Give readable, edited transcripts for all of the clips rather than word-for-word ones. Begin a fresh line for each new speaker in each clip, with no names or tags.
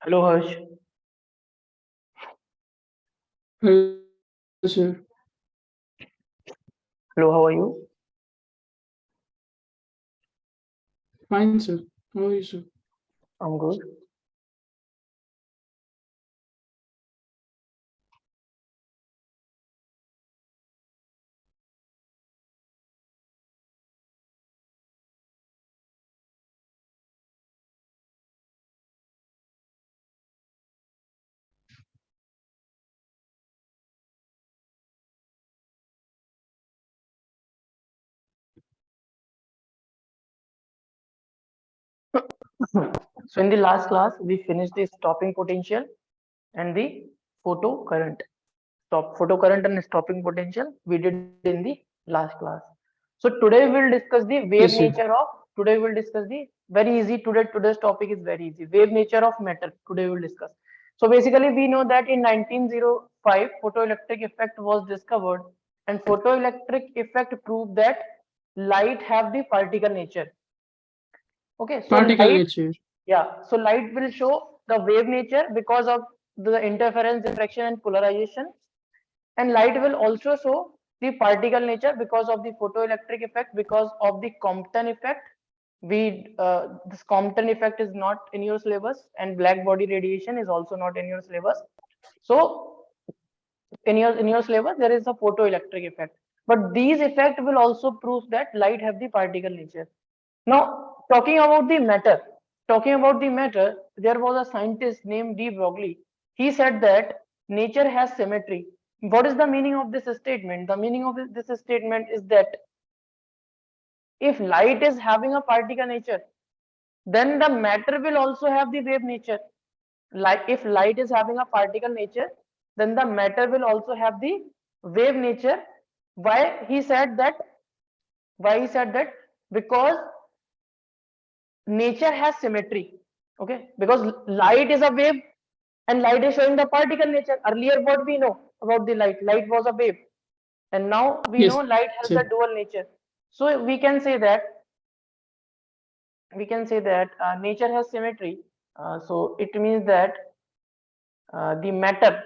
Hello Harsh.
Hello, sir.
Hello, how are you?
Fine, sir. How are you, sir?
I'm good. So in the last class, we finished the stopping potential and the photocurrent. Photocurrent and stopping potential we did in the last class. So today we'll discuss the wave
Yes, sir.
nature of. Today we'll discuss the very easy. Today's topic is very easy. Wave nature of matter. Today we'll discuss. So basically, we know that in 1905, photoelectric effect was discovered, and photoelectric effect proved that light have the particle nature. Okay, so
Particle
light,
nature.
yeah, so light will show the wave nature because of the interference, diffraction, and polarization. And light will also show the particle nature because of the photoelectric effect, because of the Compton effect. This Compton effect is not in your syllabus, and black body radiation is also not in your syllabus. So in your syllabus there is a photoelectric effect, but these effect will also prove that light have the particle nature. Now, talking about the matter, there was a scientist named D. Broglie. He said that nature has symmetry. What is the meaning of this statement? The meaning of this statement is that if light is having a particle nature, then the matter will also have the wave nature. Like if light is having a particle nature, then the matter will also have the wave nature. Why he said that? Why he said that? Because nature has symmetry. Okay, because light is a wave and light is showing the particle nature. Earlier what we know about the light was a wave, and now we
Yes,
know
sir.
light has a dual nature. So we can say that nature has symmetry. So it means that the matter,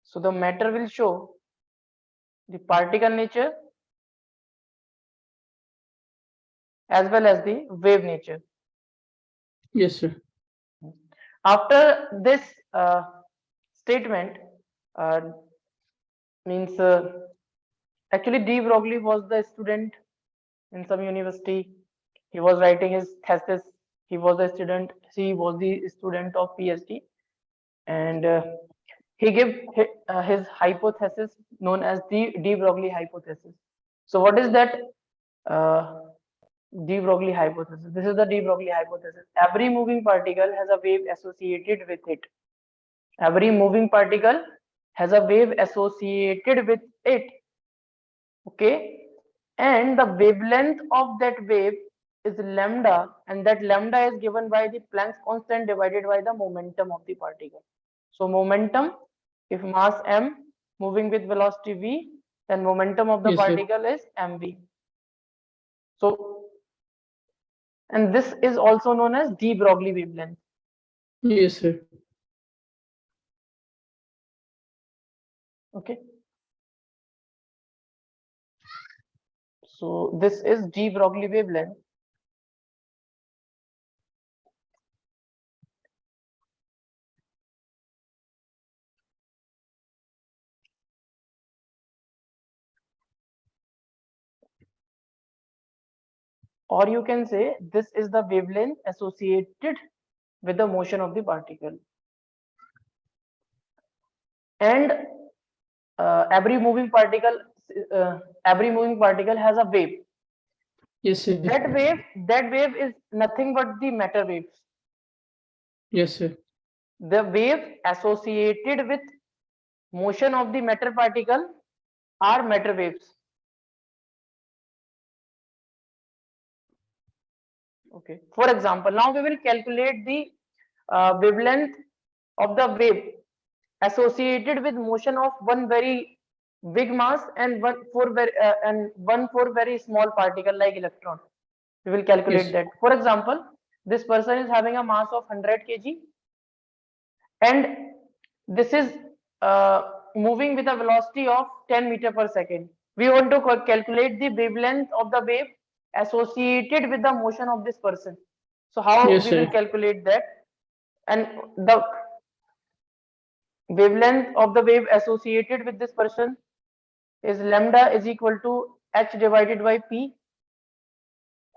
so the matter will show the particle nature as well as the wave nature.
Yes, sir.
After this statement, uh, means actually D. Broglie was the student in some university. He was writing his thesis. He was a student. He was the student of PhD, and he gave his hypothesis known as the De Broglie hypothesis. So what is that uh, De Broglie hypothesis? This is the De Broglie hypothesis. Every moving particle has a wave associated with it. Every moving particle has a wave associated with it. Okay, and the wavelength of that wave is lambda, and that lambda is given by the Planck's constant divided by the momentum of the particle. So momentum, if mass m moving with velocity v, then momentum of the
Yes, sir.
particle is mv. So, and this is also known as de Broglie wavelength.
Yes, sir.
Okay, so this is de Broglie wavelength. Or you can say this is the wavelength associated with the motion of the particle. And every moving particle uh, every moving particle has a wave.
Yes, sir.
That wave is nothing but the matter waves.
Yes, sir.
The wave associated with motion of the matter particle are matter waves. Okay, for example, now we will calculate the wavelength of the wave associated with motion of one very big mass and one for very small particle like electron. We will calculate
Yes.
that. For example, this person is having a mass of 100 kg and this is moving with a velocity of 10 meter per second. We want to calculate the wavelength of the wave associated with the motion of this person. So how
Yes,
we will
sir.
calculate that? And the wavelength of the wave associated with this person is lambda is equal to h divided by p,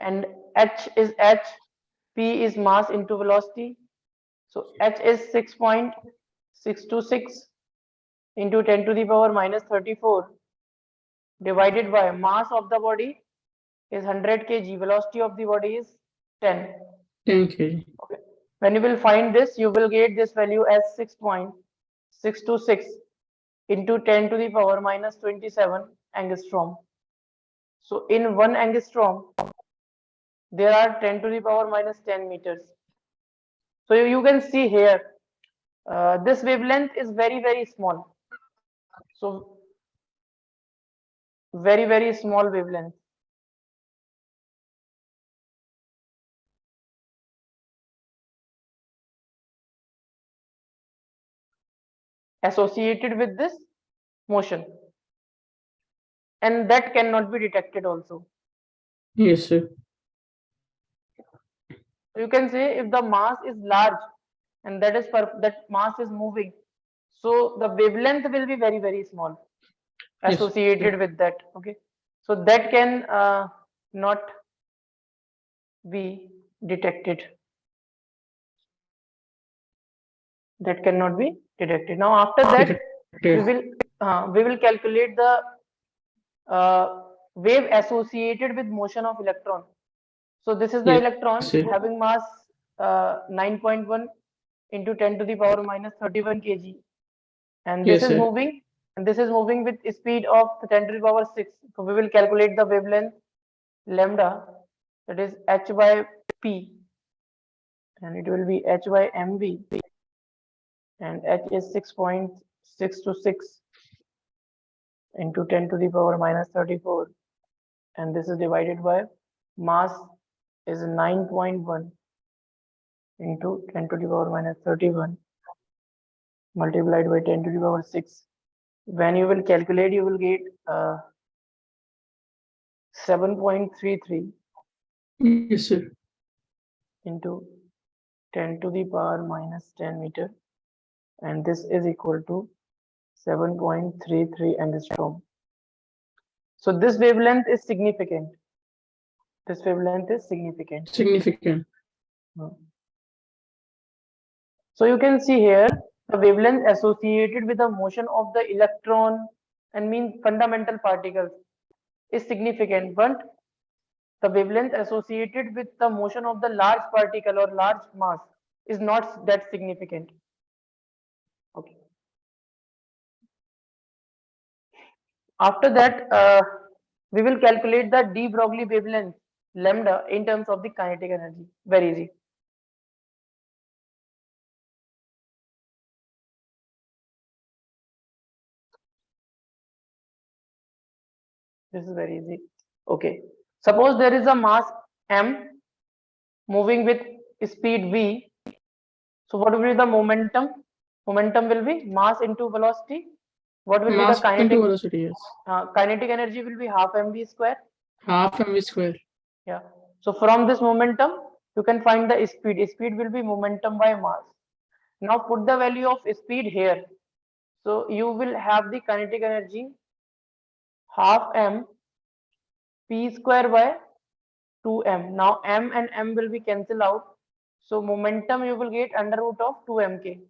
and h is h, p is mass into velocity. So h is 6.626 into 10 to the power minus 34 divided by mass of the body is 100 kg, velocity of the body is 10.
10 kg.
Okay. When you will find this, you will get this value as 6.626 into 10 to the power minus 27 angstrom. So in 1 angstrom, there are 10 to the power minus 10 meters. So you can see here, this wavelength is very, very small. So very, very small wavelength. Associated with this motion, and that cannot be detected also.
Yes, sir.
So you can say if the mass is large and that mass is moving, so the wavelength will be very, very small
Yes, sir.
associated with that. Okay, so that can not be detected. That cannot be detected. Now after that, we
Detected.
will calculate the wave associated with motion of electron. So this is the
Yes, sir.
electron having mass 9.1 into 10 to the power minus 31 kg, and
Yes, sir.
this is moving with speed of 10 to the power 6. So we will calculate the wavelength lambda, that is h by p, and it will be h by mv, and h is 6.626 into 10 to the power minus 34, and this is divided by mass is 9.1 into 10 to the power minus 31 multiplied by 10 to the power 6. When you will calculate, you will get 7.33
Yes, sir.
into 10 to the power minus 10 meter, and this is equal to 7.33 angstrom. So this wavelength is significant. This wavelength is significant.
Significant.
So you can see here the wavelength associated with the motion of the electron and mean fundamental particles is significant, but the wavelength associated with the motion of the large particle or large mass is not that significant. Okay. After that, we will calculate the de Broglie wavelength lambda in terms of the kinetic energy. Very easy. This is very easy. Okay. Suppose there is a mass m moving with speed v. So what will be the momentum? Momentum will be mass into velocity. What will be the
Mass into
kinetic?
velocity, yes.
Kinetic energy will be half mv square.
Half mv square.
Yeah. So from this momentum, you can find the speed. Speed will be momentum by mass. Now put the value of speed here. So you will have the kinetic energy half m p square by 2m. Now m and m will be cancelled out. So momentum you will get under root of 2mk.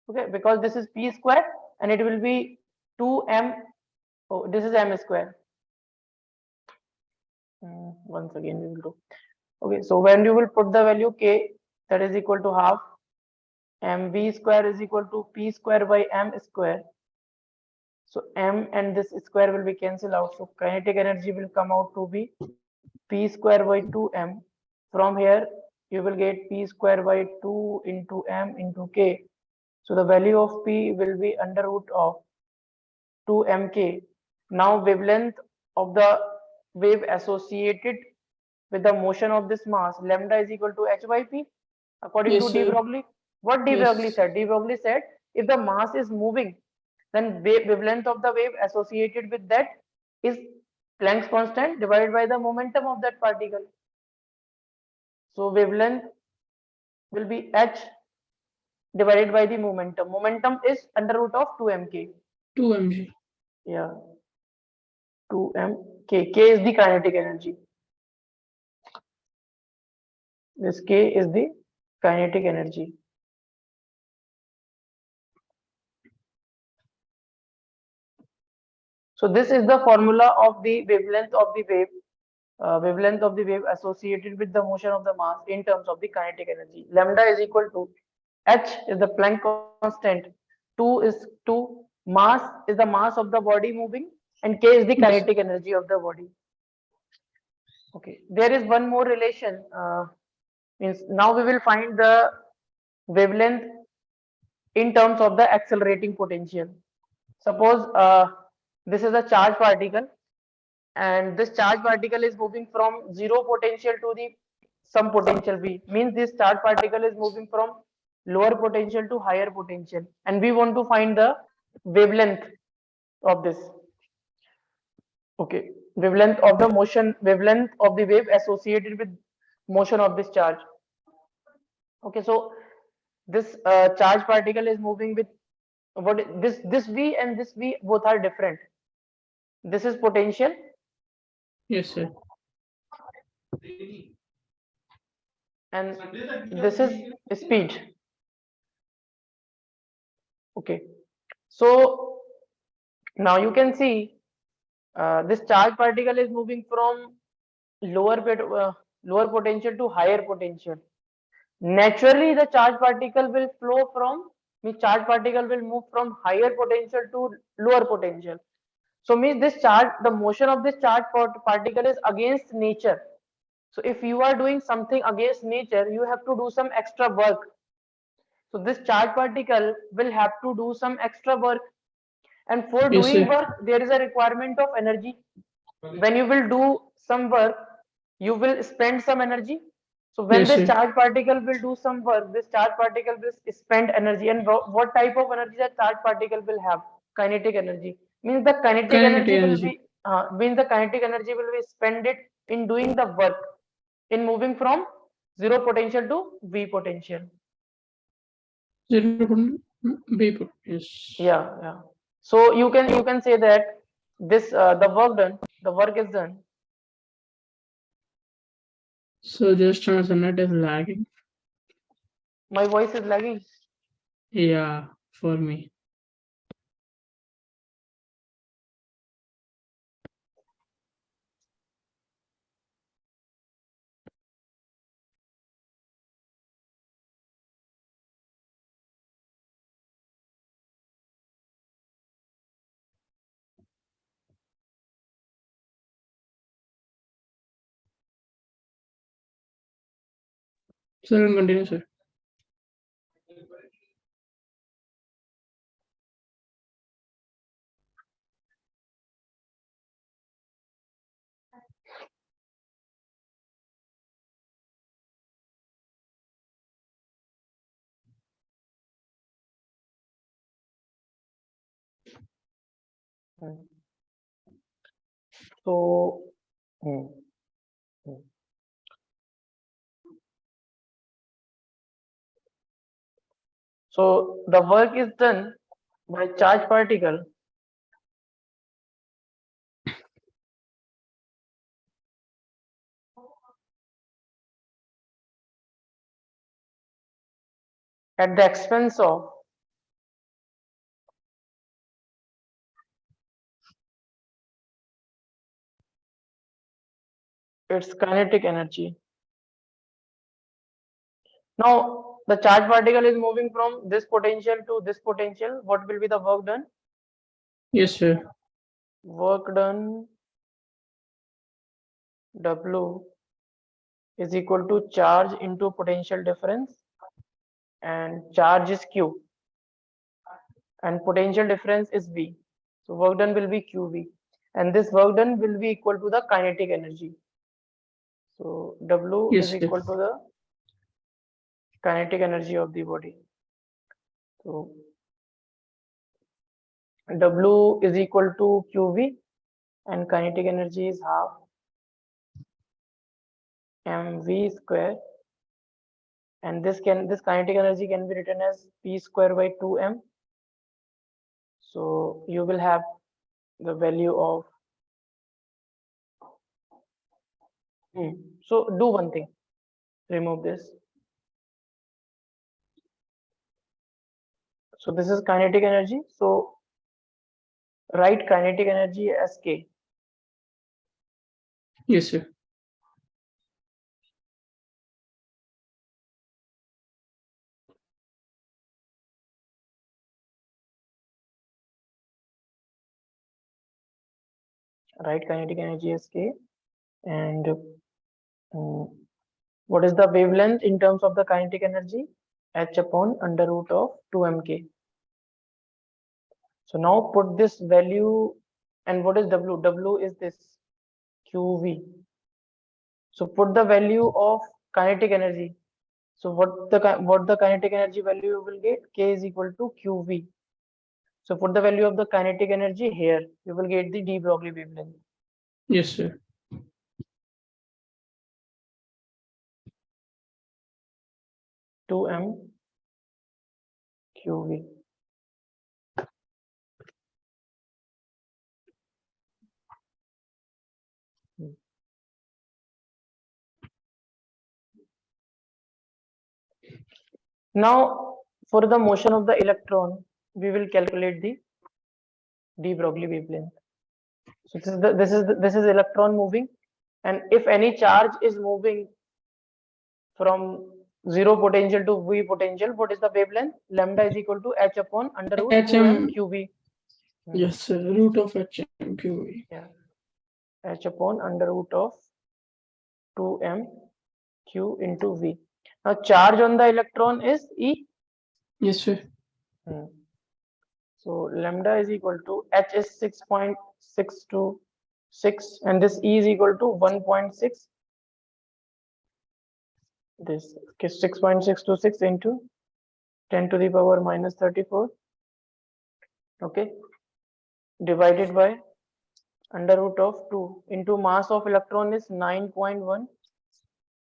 Okay, because this is p square and it will be 2m. Oh, this is m square. Once again we will do. Okay, so when you will put the value k, that is equal to half mv square is equal to p square by m square. So m and this square will be cancelled out. So kinetic energy will come out to be p square by 2m. From here, you will get p square by 2 into m into k. So the value of p will be under root of 2mk. Now wavelength of the wave associated with the motion of this mass, lambda is equal to h by p, according
Yes,
to de
sir.
Broglie. What de Broglie
Yes.
said? De Broglie said if the mass is moving, then wavelength of the wave associated with that is Planck's constant divided by the momentum of that particle. So wavelength will be h divided by the momentum. Momentum is under root of 2mk.
2 mg.
Yeah, 2mk. K is the kinetic energy. This K is the kinetic energy. So this is the formula of the wavelength of the wave. Wavelength of the wave associated with the motion of the mass in terms of the kinetic energy. Lambda is equal to h is the Planck constant, 2 is 2, mass is the mass of the body moving, and k is the
Yes.
kinetic energy of the body. Okay, there is one more relation. Means now we will find the wavelength in terms of the accelerating potential. Suppose this is a charged particle, and this charged particle is moving from zero potential to the some potential v, means this charged particle is moving from lower potential to higher potential, and we want to find the wavelength of this. Okay, wavelength of the wave associated with motion of this charge. Okay, so this charged particle is moving with this v and this v both are different. This is potential
Yes, sir.
and this is speed. Okay, so now you can see this charged particle is moving from lower potential to higher potential. Naturally, the charged particle will flow from means charged particle will move from higher potential to lower potential. So means this charge, the motion of this charged particle is against nature. So if you are doing something against nature, you have to do some extra work. So this charged particle will have to do some extra work, and for
Yes,
doing
sir.
work there is a requirement of energy. When you will do some work, you will spend some energy. So when
Yes,
this
sir.
charged particle will do some work, this charged particle will spend energy. And what type of energy that charged particle will have? Kinetic energy. Means the kinetic
Kinetic
energy will
energy.
be means the kinetic energy will be spend it in doing the work, in moving from zero potential to v potential.
0.b. Yes.
Yeah. So you can say that this the work is done.
So just the net is lagging.
My voice is lagging.
Yeah, for me. Sir, continue, sir.
Hmm. So, hmm, hmm. So the work is done by charged particle at the expense of its kinetic energy. Now the charged particle is moving from this potential to this potential. What will be the work done?
Yes, sir.
Work done W is equal to charge into potential difference, and charge is Q and potential difference is V. So work done will be QV, and this work done will be equal to the kinetic energy. So W
Yes,
is
sir.
equal to the kinetic energy of the body. So W is equal to QV and kinetic energy is half mv square, and this kinetic energy can be written as p square by 2m. So you will have the value of so do one thing, remove this. So this is kinetic energy, so write kinetic energy as K.
Yes, sir.
Write kinetic energy as K, and what is the wavelength in terms of the kinetic energy? H upon under root of 2mk. So now put this value, and what is W? W is this QV. So put the value of kinetic energy. So what the kinetic energy value you will get? K is equal to QV. So put the value of the kinetic energy here. You will get the de Broglie wavelength.
Yes, sir.
2m QV. Now, for the motion of the electron, we will calculate the de Broglie wavelength. So this is electron moving, and if any charge is moving from zero potential to V potential, what is the wavelength? Lambda is equal to H upon under root 2m
HM.
QV.
Yes, sir. Root of HM QV.
Yeah, H upon under root of 2m Q into V. Now charge on the electron is E.
Yes, sir.
So lambda is equal to H is 6.626 and this E is equal to 1.6. This okay, 6.626 into 10 to the power minus 34. Okay, divided by under root of 2 into mass of electron is 9.1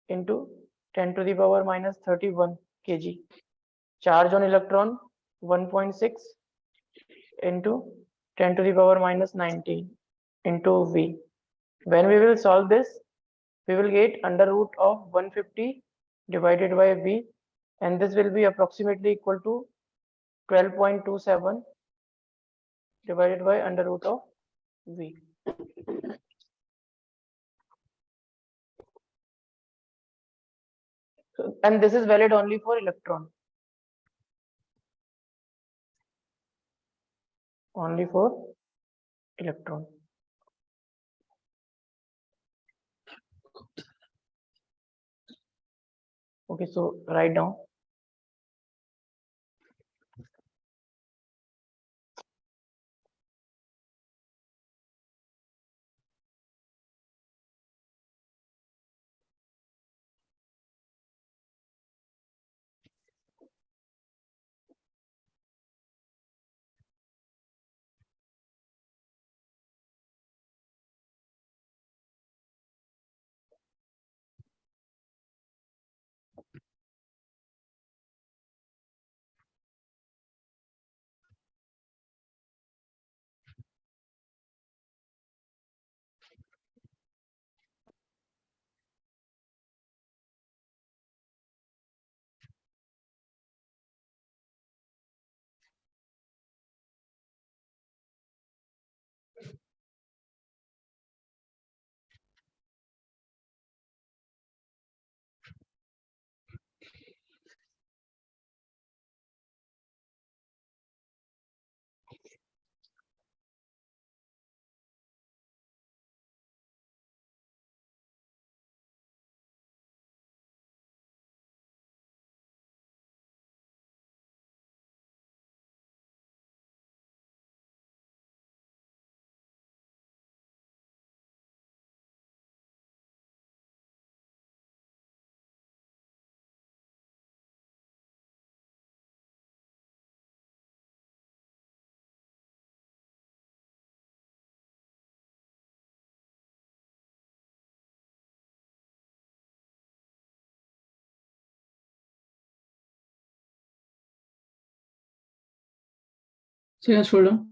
into 10 to the power minus 31 kg. Charge on electron 1.6 into 10 to the power minus 19 into V. When we will solve this, we will get under root of 150 divided by V, and this will be approximately equal to 12.27 divided by under root of V. So, and this is valid only for electron. Only for electron. Okay, so write down.
Jasola.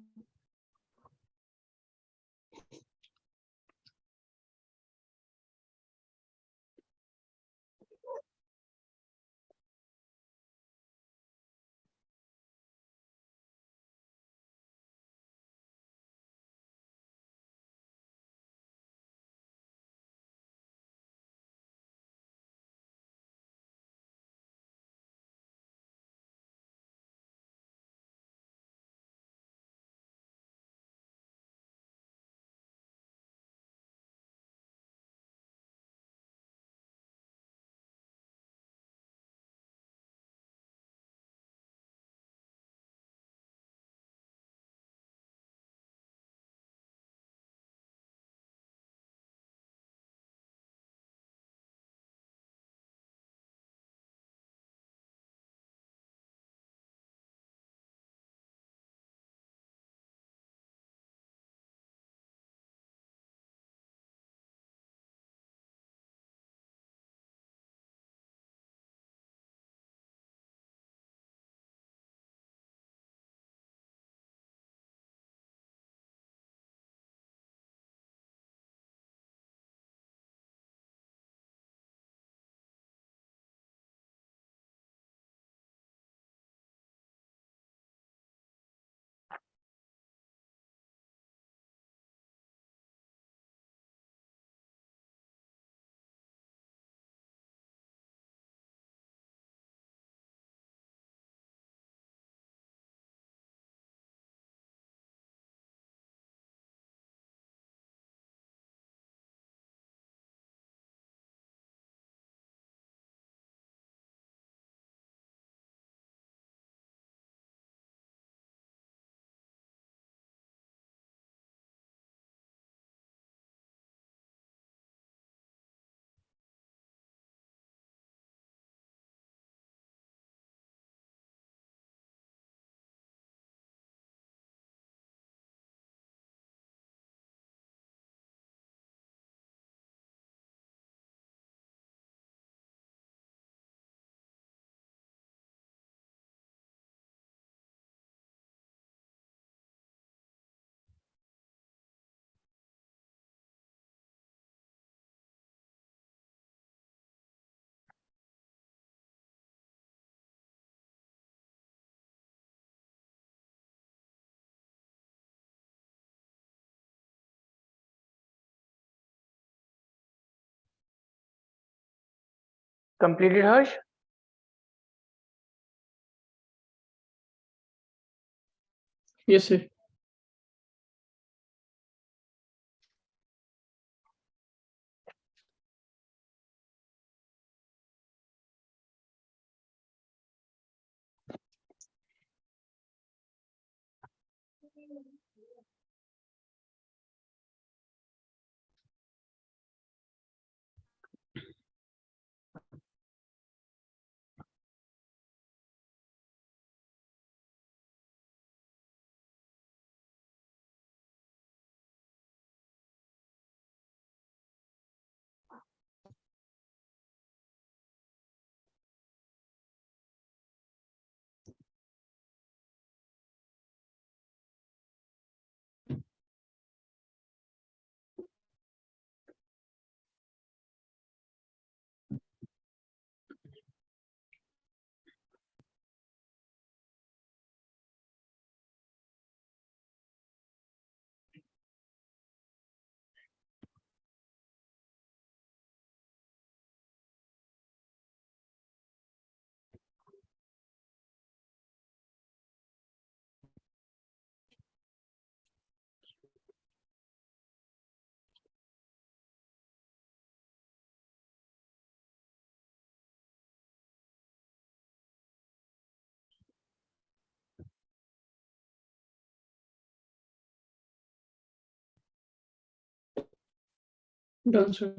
Completed, Harsh?
Yes, sir. Done, sir.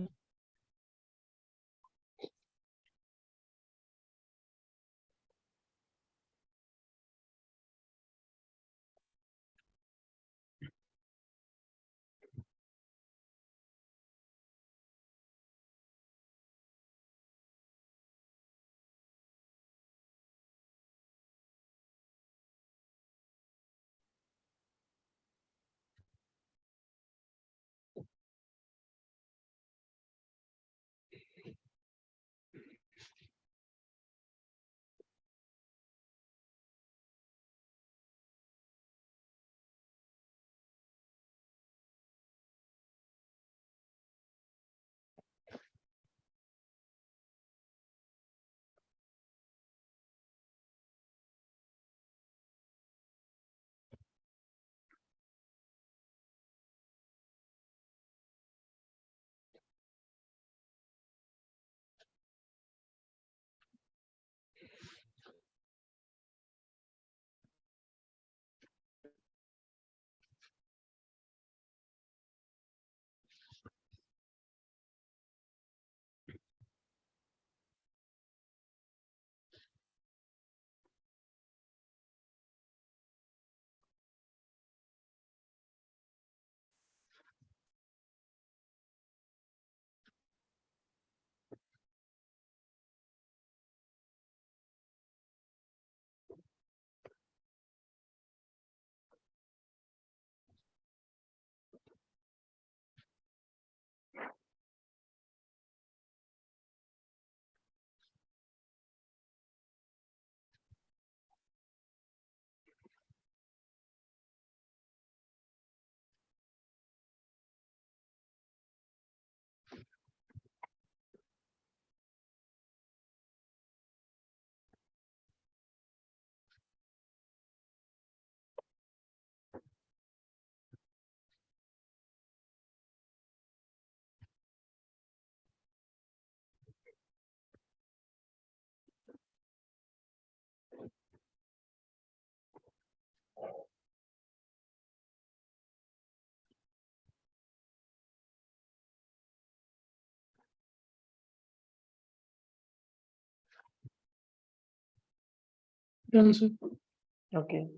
Done, sir.
Okay.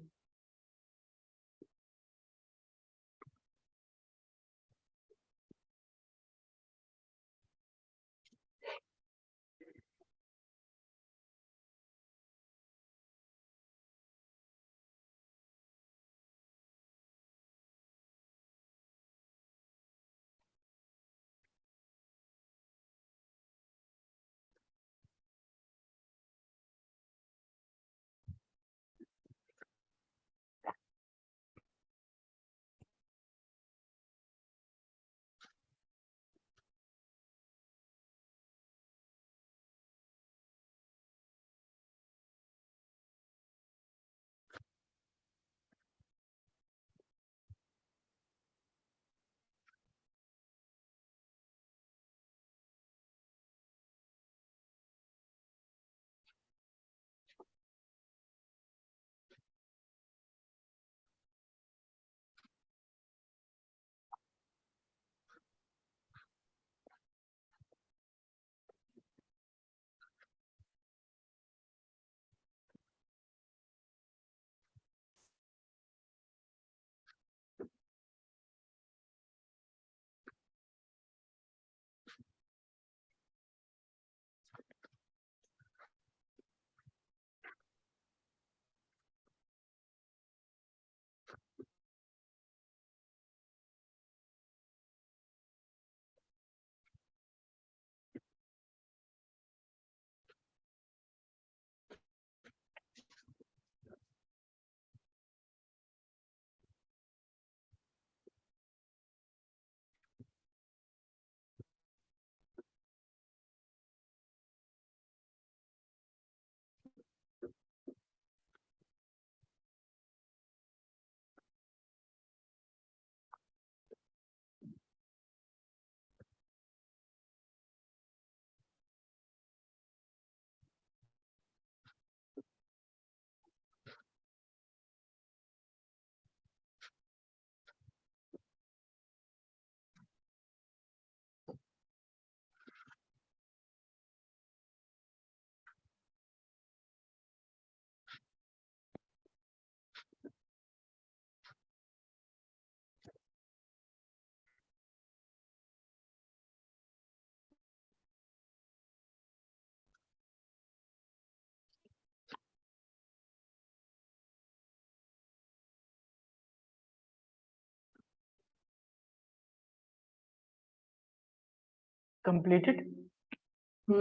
Completed.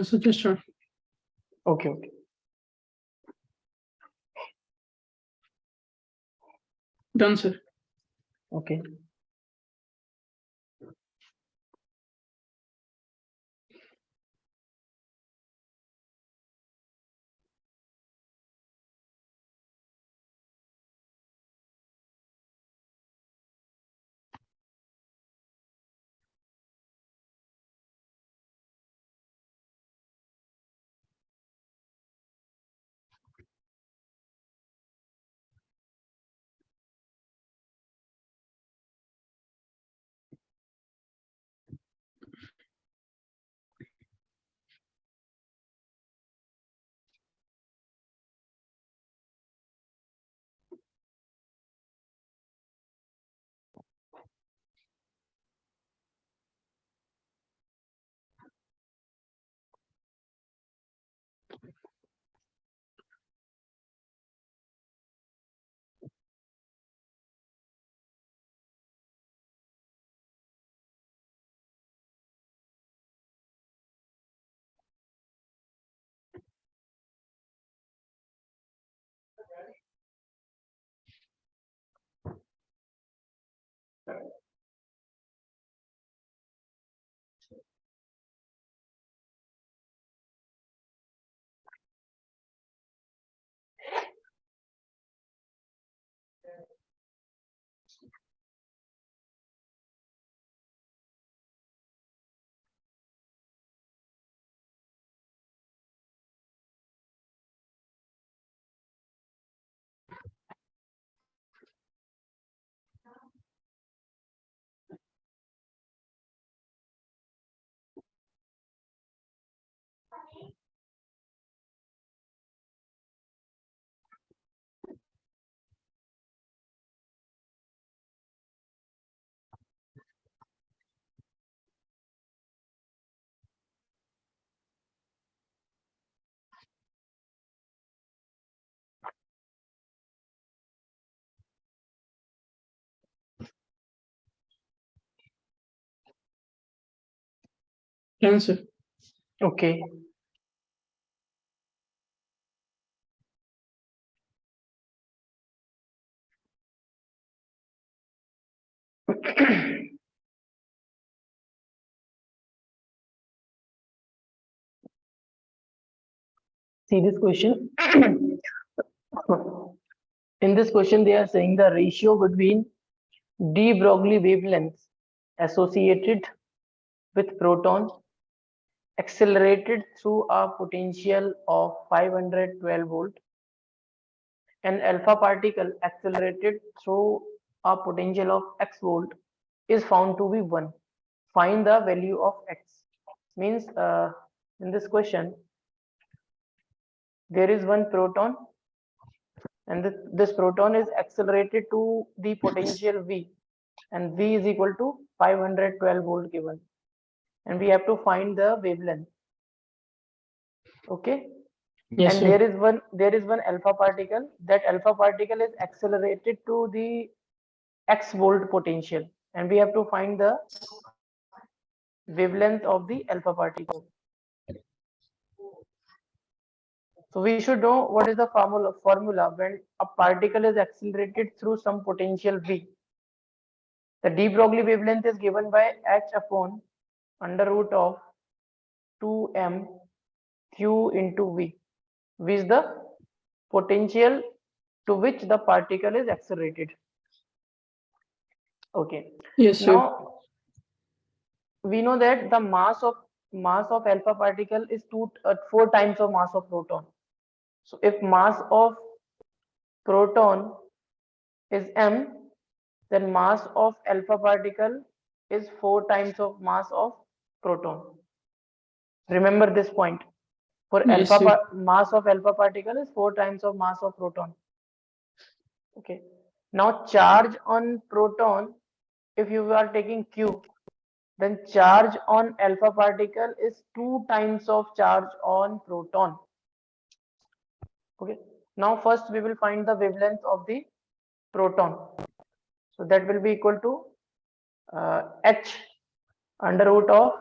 So just start.
Okay. Okay.
Done, sir.
Okay.
Answer.
Okay. See this question. In this question, they are saying the ratio between de Broglie wavelengths associated with proton accelerated through a potential of 512 volt and alpha particle accelerated through a potential of x volt is found to be 1. Find the value of x. Means in this question, there is one proton and this proton is accelerated to the potential V and V is equal to 512 volt given and we have to find the wavelength. Okay.
Yes,
And
sir.
there is one alpha particle. That alpha particle is accelerated to the x volt potential and we have to find the wavelength of the alpha particle. So we should know what is the formula when a particle is accelerated through some potential V. The de Broglie wavelength is given by h upon under root of 2m q into V. V is the potential to which the particle is accelerated. Okay.
Yes, sir.
Now we know that the mass of alpha particle is 4 times of mass of proton. So if mass of proton is m, then mass of alpha particle is 4 times of mass of proton. Remember this point. For
Yes, sir.
mass of alpha particle is 4 times of mass of proton. Okay. Now charge on proton, if you are taking q, then charge on alpha particle is 2 times of charge on proton. Okay. Now first we will find the wavelength of the proton. So that will be equal to h under root of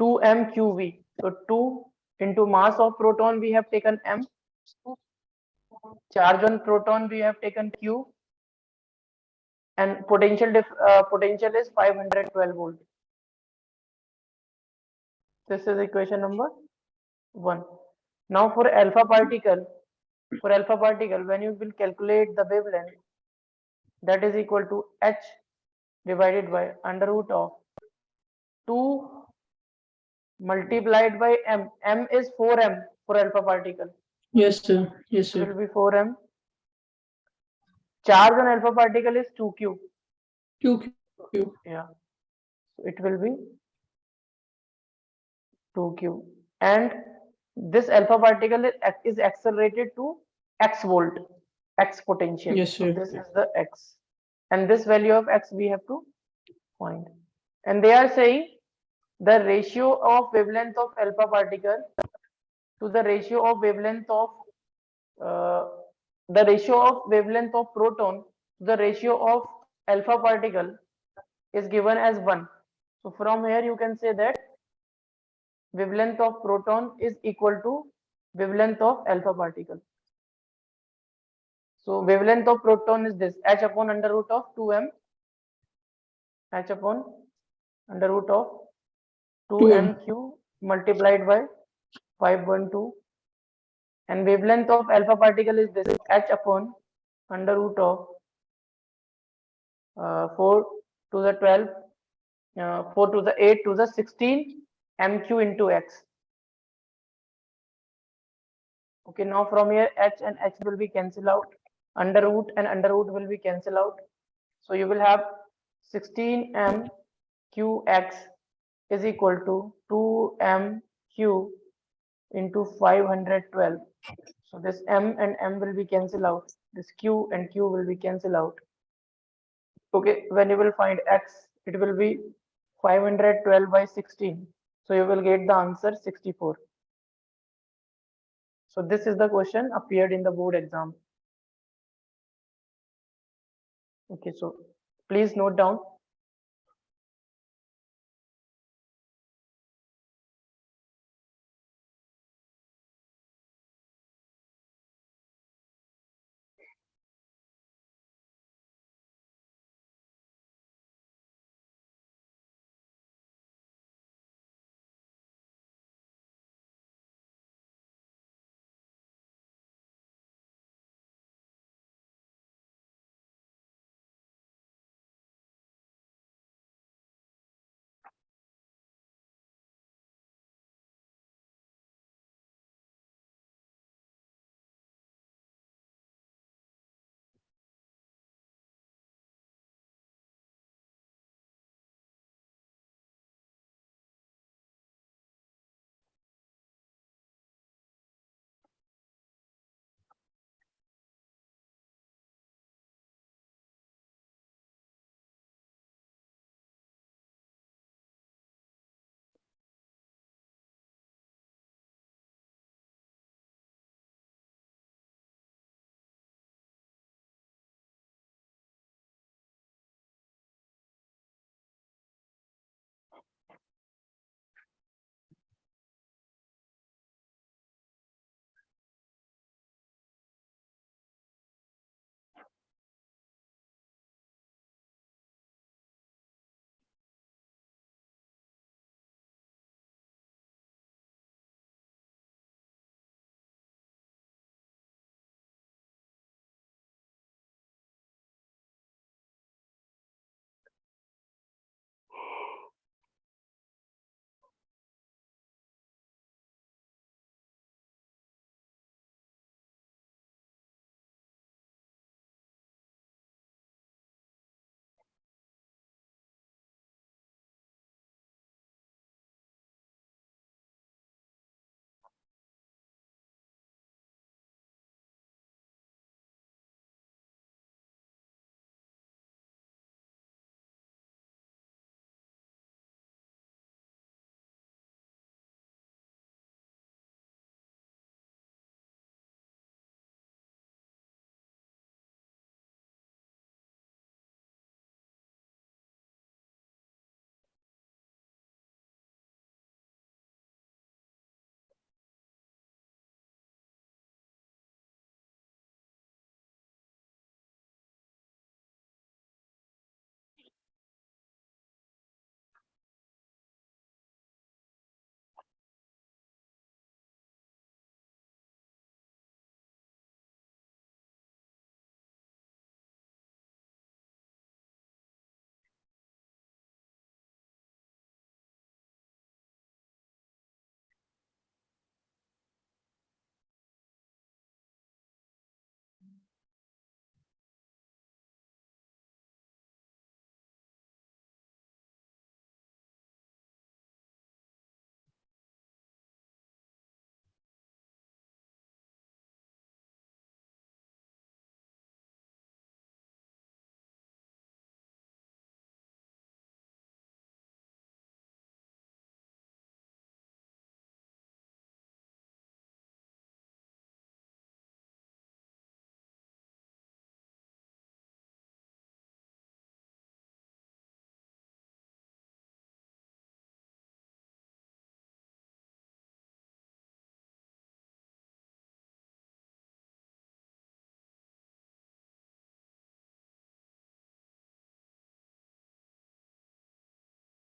2mqv. So 2 into mass of proton we have taken m, charge on proton we have taken q, and potential is 512 volt. This is equation number 1. Now for alpha particle, when you will calculate the wavelength, that is equal to h divided by under root of 2 multiplied by m. M is 4m for alpha particle.
Yes, sir. Yes,
It
sir.
will be 4m. Charge on alpha particle is 2q.
2Q.
Yeah. So it will be 2q. And this alpha particle is accelerated to x volt, x potential.
Yes,
So
sir.
this is the x. And this value of x we have to find. And they are saying the ratio of wavelength of alpha particle to the ratio of wavelength of uh, proton to the ratio of alpha particle is given as 1. So from here you can say that wavelength of proton is equal to wavelength of alpha particle. So wavelength of proton is this h upon under root of 2m, h upon under root of
2M.2mq
multiplied by 512, and wavelength of alpha particle is this h upon under root of 4 to the 12, 4 to the 8 to the 16 mq into x. Okay, now from here h and h will be cancelled out, under root and under root will be cancelled out. So you will have 16mqx is equal to 2mq into 512. So this m and m will be cancelled out. This q and q will be cancelled out. Okay, when you will find x, it will be 512 by 16. So you will get the answer 64. So this is the question appeared in the board exam. Okay, so please note down.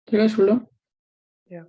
Okay, guys, hold on.
Yeah.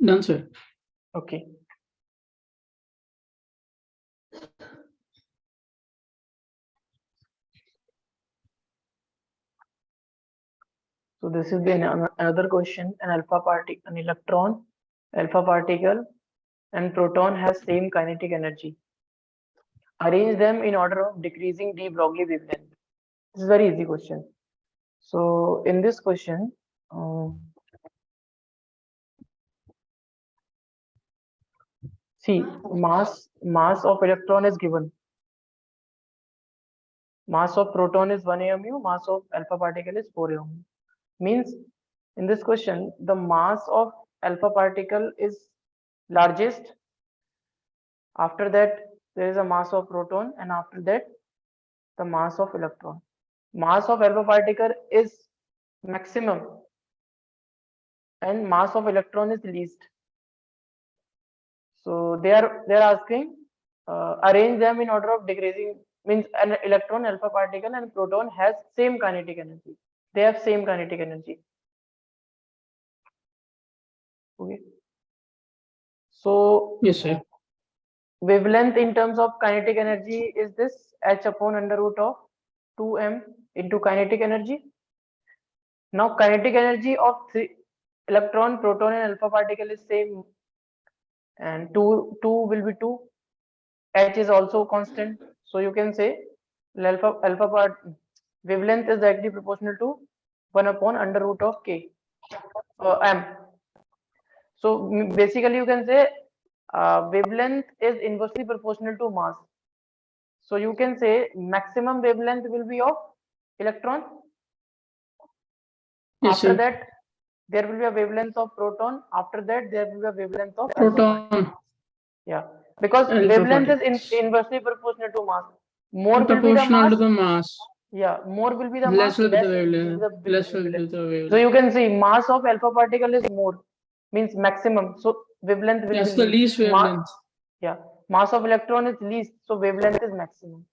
Done, sir.
Okay. So this is the another question. An an electron, alpha particle, and proton has same kinetic energy. Arrange them in order of decreasing de Broglie wavelength. This is very easy question. So in this question, see, mass of electron is given. Mass of proton is 1 AMU, mass of alpha particle is 4 AMU. Means in this question, the mass of alpha particle is largest. After that, there is a mass of proton, and after that, the mass of electron. Mass of alpha particle is maximum, and mass of electron is least. So they are asking arrange them in order of decreasing, means an electron, alpha particle, and proton has same kinetic energy. They have same kinetic energy. Okay. So
Yes, sir.
wavelength in terms of kinetic energy is this h upon under root of 2m into kinetic energy. Now kinetic energy of three electron, proton, and alpha particle is same, and two will be 2. H is also constant, so you can say alpha part wavelength is directly proportional to 1 upon under root of k m. So basically you can say wavelength is inversely proportional to mass. So you can say maximum wavelength will be of electron.
Yes,
After
sir.
that, there will be a wavelength of proton. After that, there will be a wavelength of alpha particle.
Proton,
Yeah, because
alpha
wavelength is
particles.
inversely proportional to mass. More
And
will be the
proportional
mass.
to the mass.
Yeah, more will be the mass,
Less will be the
less will be
wavelength.
the
Less will be
wavelength.
the
So
wavelength.
you can see mass of alpha particle is more, means maximum. So wavelength will be
That's the
least.
least wavelength.
Yeah, mass of electron is least, so wavelength is maximum.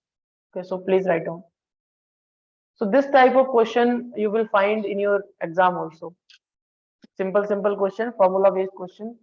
Okay, so please write down. So this type of question you will find in your exam also. Simple question, formula based question.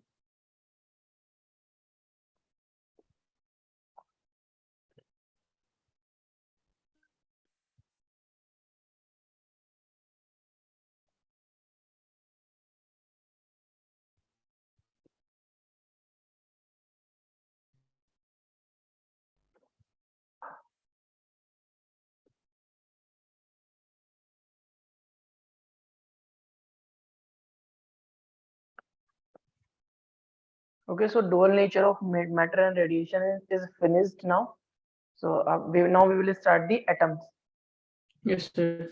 Okay, so dual nature of matter and radiation is finished now. So now we will start the atoms.
Yes, sir.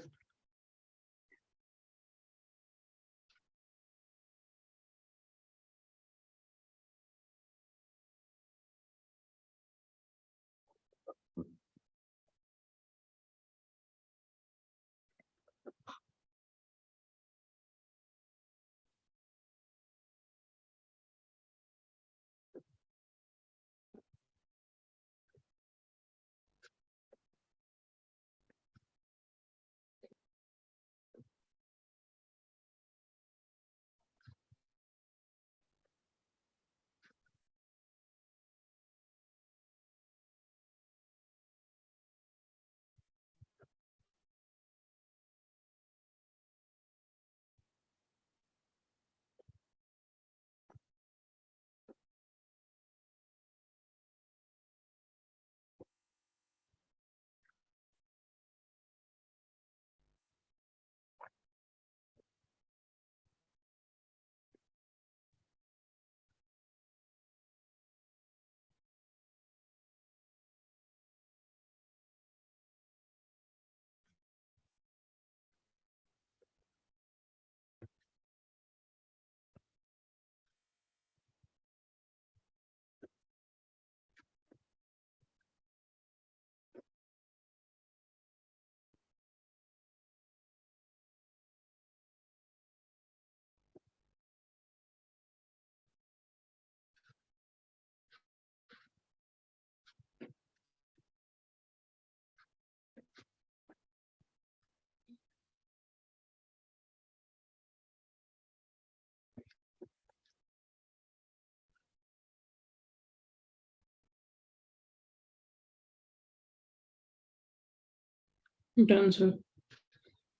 Done, sir.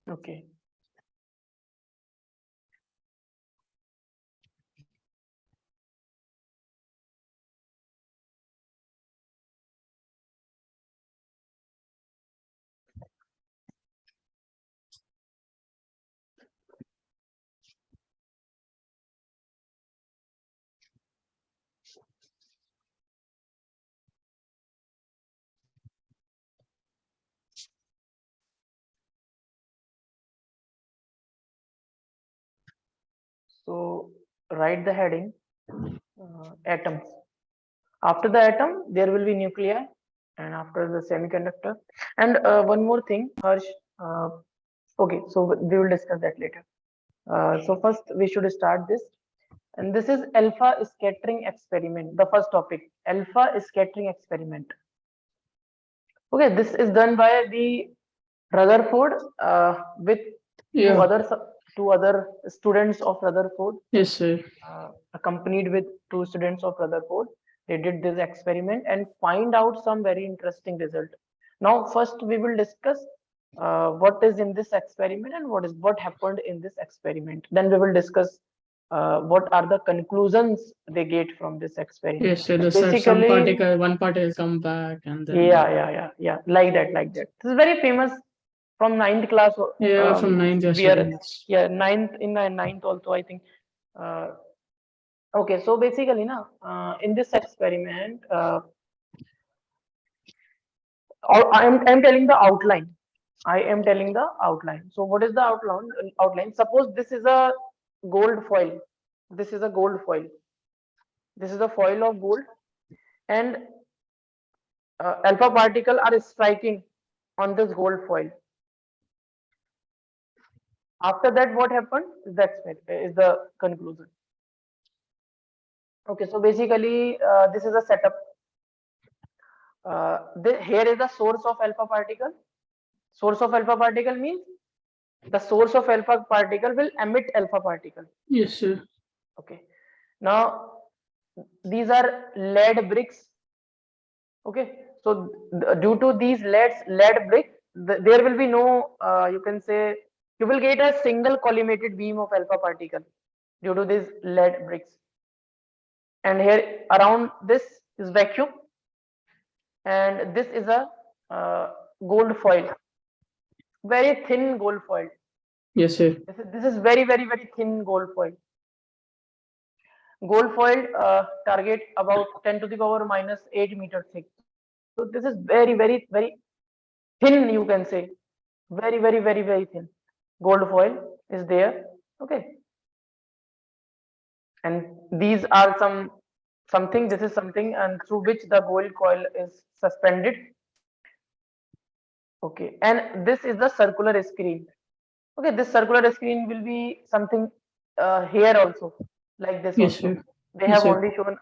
Okay. So write the heading, atoms. After the atom, there will be nuclei, and after the semiconductor. And one more thing, Harsh. Uh, okay, so we will discuss that later. So first, we should start this. And this is alpha scattering experiment, the first topic, alpha scattering experiment. Okay, this is done by the Rutherford with two
Yeah.
other two other students of Rutherford,
Yes, sir.
accompanied with two students of Rutherford. They did this experiment and find out some very interesting result. Now, first we will discuss what is in this experiment and what happened in this experiment. Then we will discuss what are the conclusions they get from this experiment.
Yes, sir. The some
Basically,
particle, one particle come back, and then
yeah, like that, like that. This is very famous from ninth class.
yeah, from ninth you're
We are
studying this.
yeah ninth in the ninth also I think. Uh, okay, so basically, now in this experiment, I'm telling the outline. I am telling the outline. So what is the outline? Outline. Suppose this is a gold foil. This is a gold foil. This is a foil of gold, and alpha particle are striking on this gold foil. After that, what happened is the conclusion. Okay, so basically, this is a setup. Here is the source of alpha particle. Source of alpha particle means the source of alpha particle will emit alpha particle.
Yes, sir.
Okay. Now these are lead bricks. Okay. So due to these lead brick, there will be no. You can say you will get a single collimated beam of alpha particle due to these lead bricks. And here around this is vacuum, and this is a gold foil, very thin gold foil.
Yes, sir.
This is very thin gold foil. Gold foil target about 10 to the power minus 8 meter thick. So this is very thin, you can say, very thin. Gold foil is there. Okay, and these are something. This is something, and through which the gold coil is suspended. Okay, and this is the circular screen. Okay, this circular screen will be something here also, like this
Yes,
also.
sir.
They
Yes,
have
sir.
only shown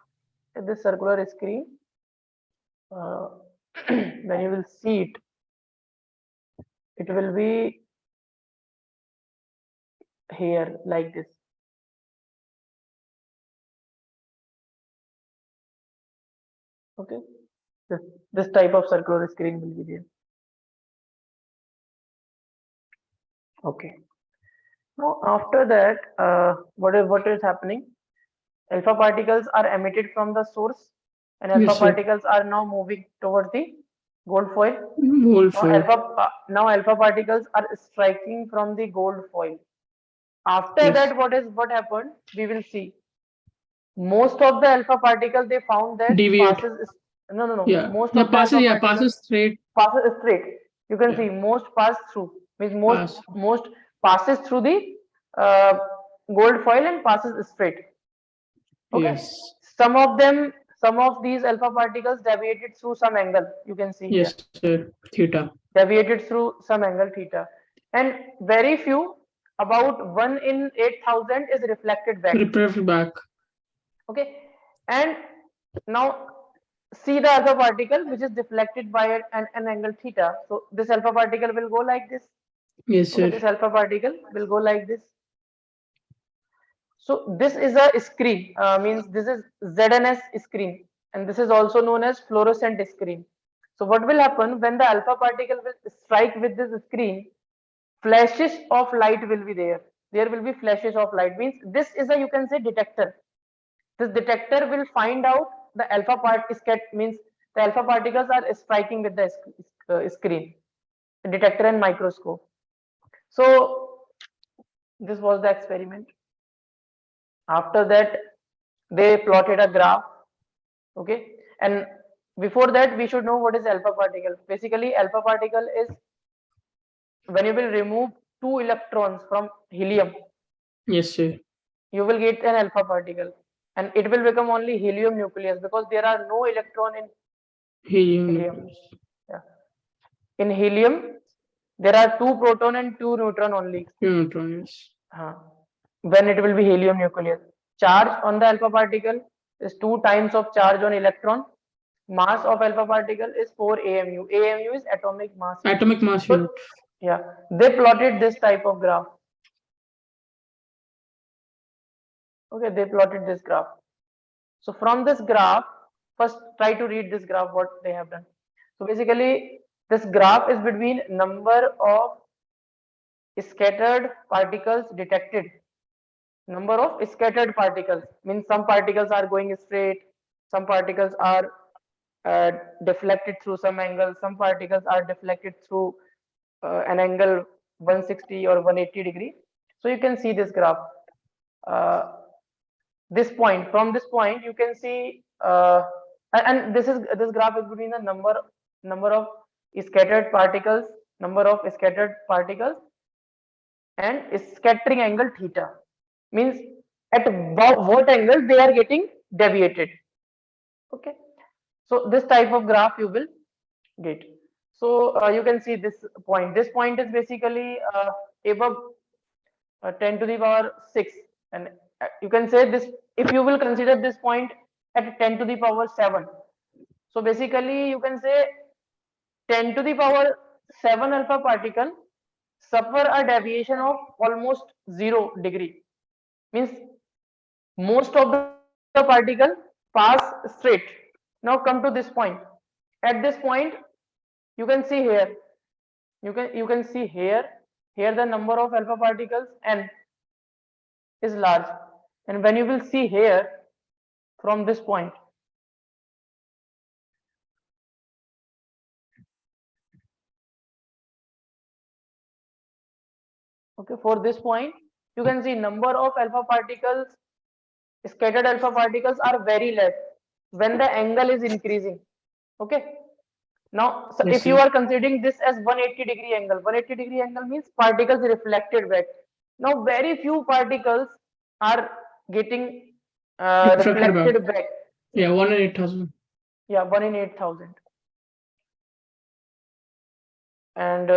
this circular screen. Uh, when you will see it, it will be here like this. Okay, this, this type of circular screen will be there. Okay. Now after that, what is happening? Alpha particles are emitted from the source, and alpha
Yes, sir.
particles are now moving towards the gold foil.
Whole foil.
Now alpha particles are striking from the gold foil. After
Yes.
that, what happened? We will see. Most of the alpha particle they found that
Deviate.
passes. No.
Yeah.
Most
Yeah.
of the
Passes.
alpha
Yeah.
particle
Passes straight.
passes straight. You can
Yeah.
see most pass through, means
Pass.
most passes through the uh, gold foil and passes straight. Okay,
Yes.
some of these alpha particles deviated through some angle. You can see here,
Yes, sir. Theta.
deviated through some angle theta, and very few, about 1 in 8,000, is reflected back.
Reflect back.
Okay, and now see the alpha particle which is deflected by an angle theta. So this alpha particle will go like this.
Yes,
Okay,
sir.
this alpha particle will go like this. So this is a screen, means this is ZNS screen, and this is also known as fluorescent screen. So what will happen when the alpha particle will strike with this screen? Flashes of light will be there. There will be flashes of light. Means this is a, you can say, detector. This detector will find out the alpha part is means the alpha particles are striking with the screen. The detector and microscope. So this was the experiment. After that, they plotted a graph. Okay, and before that, we should know what is alpha particle. Basically, alpha particle is when you will remove two electrons from helium,
Yes, sir.
you will get an alpha particle, and it will become only helium nucleus because there are no electron in
Helium
helium.
nucleus.
Yeah. In helium, there are two proton and two neutron only.
Neutron, yes.
When it will be helium nucleus. Charge on the alpha particle is 2 times of charge on electron. Mass of alpha particle is 4 AMU. AMU is atomic mass unit.
Atomic mass
So,
unit.
yeah, they plotted this type of graph. Okay, they plotted this graph. So from this graph, first try to read this graph, what they have done. So basically, this graph is between number of scattered particles detected. Number of scattered particles means some particles are going straight, some particles are uh, deflected through some angle, some particles are deflected through an angle 160 or 180 degree. So you can see this graph. Uh, this point, from this point, you can see, and this graph is between the number of scattered particles, number of scattered particles, and scattering angle theta. Means at what angle they are getting deviated. Okay, so this type of graph you will get. So you can see this point. This point is basically above 10 to the power 6, and you can say this, if you will consider this point at 10 to the power 7. So basically you can say 10 to the power 7 alpha particle suffer a deviation of almost 0 degree. Means most of the particle pass straight. Now come to this point. At this point, you can see here, you can see here the number of alpha particles n is large, and when you will see here from this point, okay, for this point you can see number of alpha particles, scattered alpha particles are very less when the angle is increasing. Okay, now so
Yes,
if you
sir.
are considering this as 180-degree angle, 180-degree angle means particles reflected back. Now very few particles are getting
Refracted back.
reflected back.
Yeah, 1 in 8,000.
Yeah, 1 in 8,000. And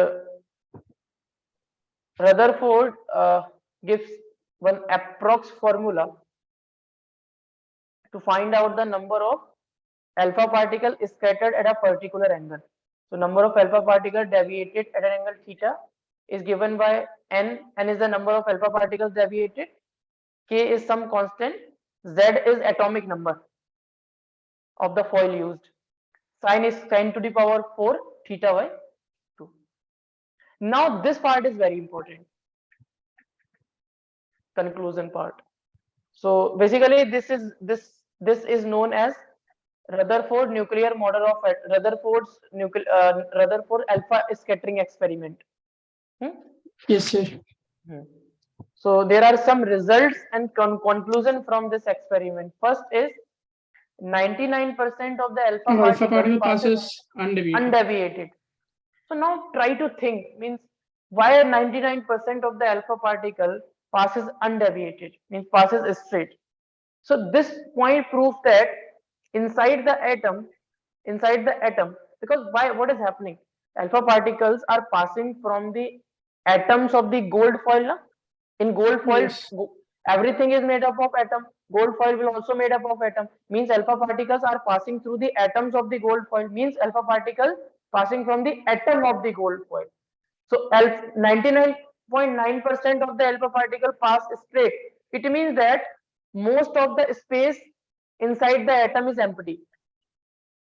Rutherford gives one approx formula to find out the number of alpha particle scattered at a particular angle. So number of alpha particle deviated at an angle theta is given by n. N is the number of alpha particles deviated. K is some constant. Z is atomic number of the foil used. Sin is 10 to the power 4 theta by 2. Now this part is very important. Conclusion part. So basically this is known as Rutherford nuclear model of Rutherford alpha scattering experiment. Hmm?
Yes, sir.
Hmm. So there are some results and conclusion from this experiment. First is 99% of the alpha
Alpha
particle
particle
passes
passes undeviated.
undeviated. So now try to think, means why 99% of the alpha particle passes undeviated, means passes straight. So this point proves that inside the atom, because why, what is happening? Alpha particles are passing from the atoms of the gold foil. Na? In gold foil,
Yes.
everything is made up of atom. Gold foil will also made up of atom. Means alpha particles are passing through the atoms of the gold foil. Means alpha particle passing from the atom of the gold foil. So 99.9% of the alpha particle pass straight. It means that most of the space inside the atom is empty.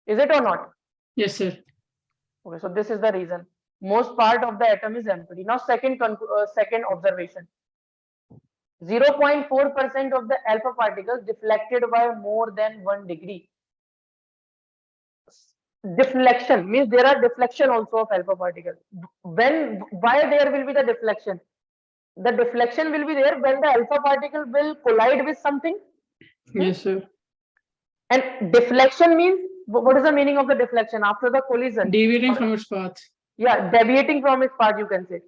Is it or not?
Yes, sir.
Okay, so this is the reason. Most part of the atom is empty. Now, second observation. 0.4% of the alpha particles deflected by more than 1 degree. Deflection means there are deflection also of alpha particles. Why there will be the deflection? The deflection will be there when the alpha particle will collide with something.
Yes, sir.
And deflection means, what is the meaning of the deflection? After the collision,
Deviating from its path.
yeah, deviating from its path, you can say.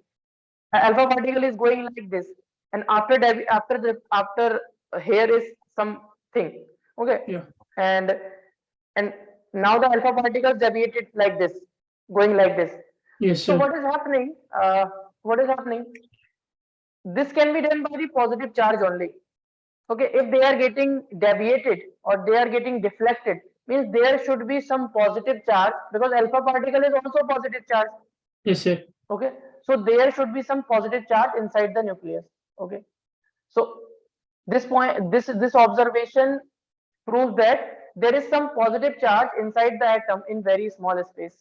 Alpha particle is going like this, and after here is something. Okay.
Yeah.
And now the alpha particles deviated like this, going like this.
Yes,
So
sir.
what is happening? What is happening? This can be done by the positive charge only. Okay, if they are getting deviated or they are getting deflected, means there should be some positive charge, because alpha particle is also positive charge.
Yes, sir.
Okay, so there should be some positive charge inside the nucleus. Okay, so this observation proves that there is some positive charge inside the atom in very small space.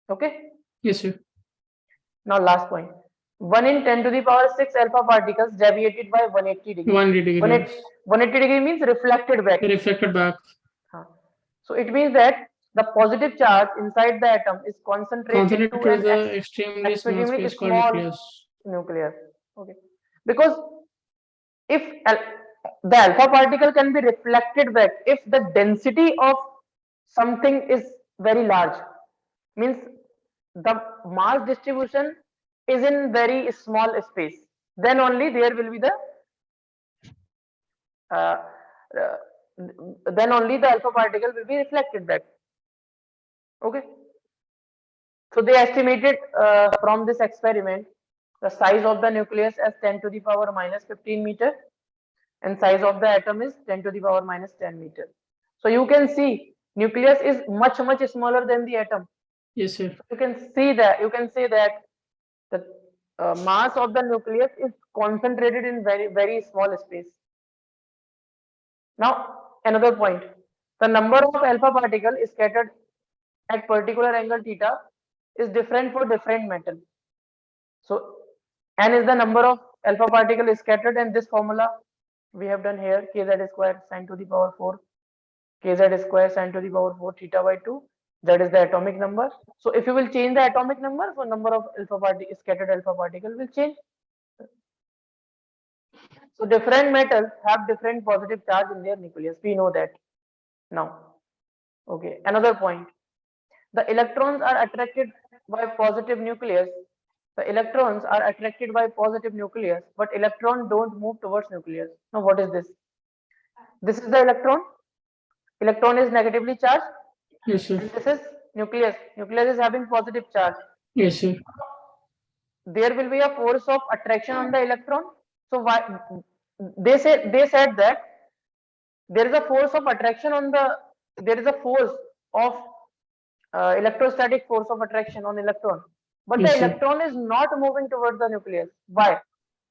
Okay.
Yes, sir.
Now last point. 1 in 10 to the power 6 alpha particles deviated by 180 degree.
180 degrees.
180 degree means reflected back.
Reflected back.
So it means that the positive charge inside the atom is concentrated to an
the extremely small
extremely
space called
small
nucleus.
nucleus. Okay, because if the alpha particle can be reflected back if the density of something is very large, means the mass distribution is in very small space, then only there will be the uh, uh, then only the alpha particle will be reflected back. Okay, so they estimated from this experiment the size of the nucleus as 10 to the power minus 15 meter, and size of the atom is 10 to the power minus 10 meter. So you can see nucleus is much smaller than the atom.
Yes, sir.
You can say that the mass of the nucleus is concentrated in very small space. Now another point, the number of alpha particle is scattered at particular angle theta is different for different metal. So n is the number of alpha particle is scattered, and this formula we have done here, kz square sine to the power 4 kz square sine to the power 4 theta by 2, that is the atomic number. So if you will change the atomic number, so number of scattered alpha particle will change. So different metals have different positive charge in their nucleus, we know that now. Okay, another point, the electrons are attracted by positive nucleus. The electrons are attracted by positive nucleus, but electron don't move towards nucleus. Now what is this? This is the electron. Electron is negatively charged.
Yes, sir.
And this is nucleus. Nucleus is having positive charge.
Yes, sir.
There will be a force of attraction on the electron. So why they said that there is a force of attraction on the there is a force of electrostatic force of attraction on electron, but the
Yes, sir.
electron is not moving towards the nucleus. Why?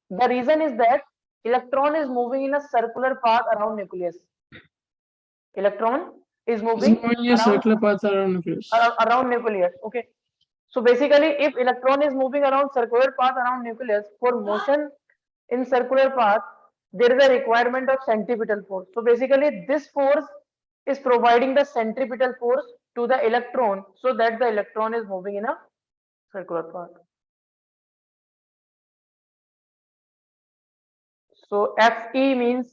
The reason is that electron is moving in a circular path around nucleus. Electron is
It's
moving
moving a circular path around nucleus.
around nucleus. Okay, so basically if electron is moving around circular path around nucleus, for motion in circular path there is a requirement of centripetal force. So basically this force is providing the centripetal force to the electron, so that the electron is moving in a circular path. So Fe means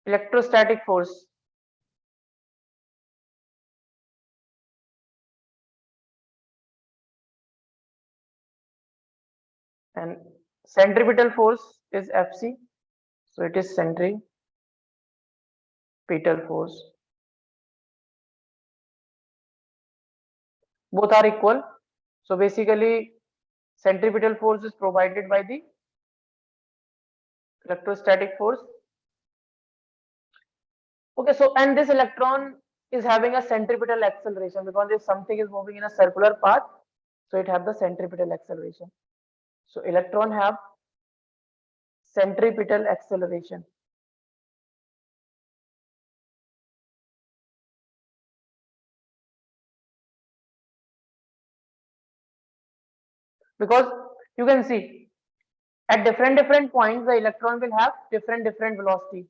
electrostatic force. And centripetal force is Fc. So it is centripetal force. Both are equal. So basically centripetal force is provided by the electrostatic force. Okay, so and this electron is having a centripetal acceleration, because if something is moving in a circular path, so it have the centripetal acceleration. So electron have centripetal acceleration. because you can see at different points the electron will have different velocity.